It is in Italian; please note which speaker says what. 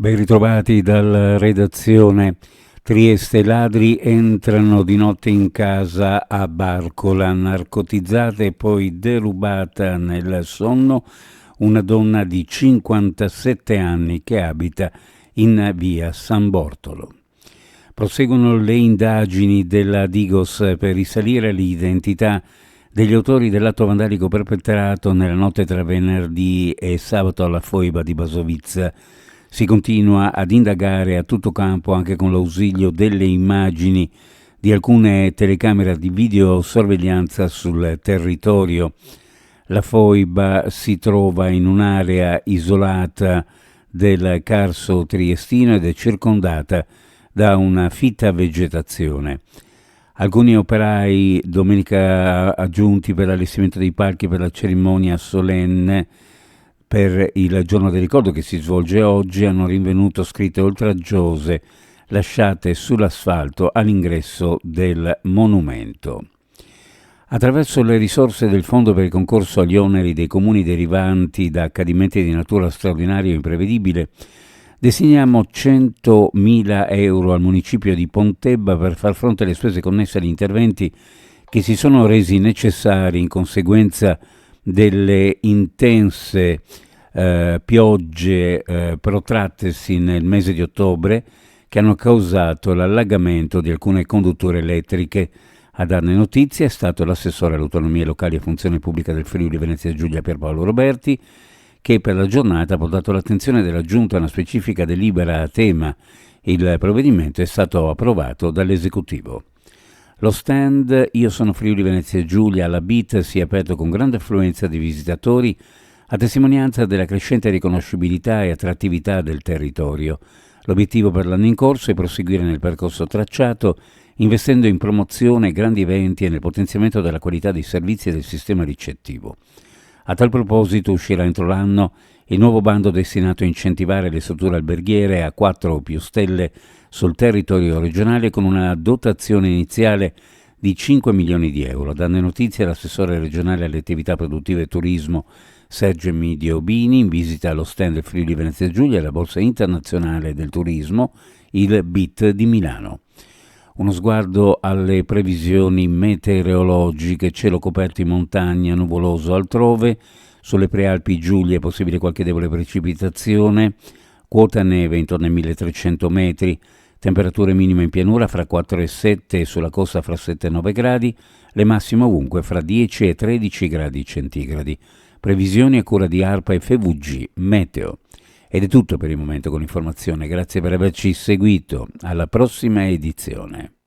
Speaker 1: Ben ritrovati dalla redazione. Trieste, ladri entrano di notte in casa a Barcola, narcotizzata e poi derubata nel sonno una donna di 57 anni che abita in via San Bortolo. Proseguono le indagini della Digos per risalire l'identità degli autori dell'atto vandalico perpetrato nella notte tra venerdì e sabato alla foiba di Basovizza. Si continua ad indagare a tutto campo anche con l'ausilio delle immagini di alcune telecamere di videosorveglianza sul territorio. La foiba si trova in un'area isolata del Carso triestino ed è circondata da una fitta vegetazione. Alcuni operai domenica aggiunti per l'allestimento dei palchi per la cerimonia solenne per il giorno del ricordo che si svolge oggi hanno rinvenuto scritte oltraggiose lasciate sull'asfalto all'ingresso del monumento. Attraverso le risorse del Fondo per il concorso agli oneri dei comuni derivanti da accadimenti di natura straordinaria e imprevedibile, destiniamo 100.000 euro al municipio di Pontebba per far fronte alle spese connesse agli interventi che si sono resi necessari in conseguenza delle intense piogge protrattesi nel mese di ottobre che hanno causato l'allagamento di alcune condutture elettriche. A darne notizia è stato l'assessore all'autonomia locale e funzione pubblica del Friuli Venezia Giulia Pierpaolo Roberti, che per la giornata ha portato l'attenzione della Giunta a una specifica delibera a tema. Il provvedimento è stato approvato dall'esecutivo. Lo stand Io sono Friuli Venezia Giulia alla BIT si è aperto con grande affluenza di visitatori a testimonianza della crescente riconoscibilità e attrattività del territorio. L'obiettivo per l'anno in corso è proseguire nel percorso tracciato, investendo in promozione, grandi eventi e nel potenziamento della qualità dei servizi e del sistema ricettivo. A tal proposito uscirà entro l'anno il nuovo bando destinato a incentivare le strutture alberghiere a 4 o più stelle sul territorio regionale con una dotazione iniziale di 5 milioni di euro. Danno notizie l'assessore regionale alle attività produttive e turismo Sergio Emidio Bini in visita allo stand del Friuli Venezia Giulia e alla Borsa Internazionale del Turismo, il BIT di Milano. Uno sguardo alle previsioni meteorologiche: cielo coperto in montagna, nuvoloso altrove, sulle prealpi Giulie è possibile qualche debole precipitazione, quota neve intorno ai 1300 metri, temperature minime in pianura fra 4 e 7 e sulla costa fra 7 e 9 gradi, le massime ovunque fra 10 e 13 gradi centigradi. Previsioni a cura di ARPA e FVG Meteo. Ed è tutto per il momento con l'informazione. Grazie per averci seguito. Alla prossima edizione.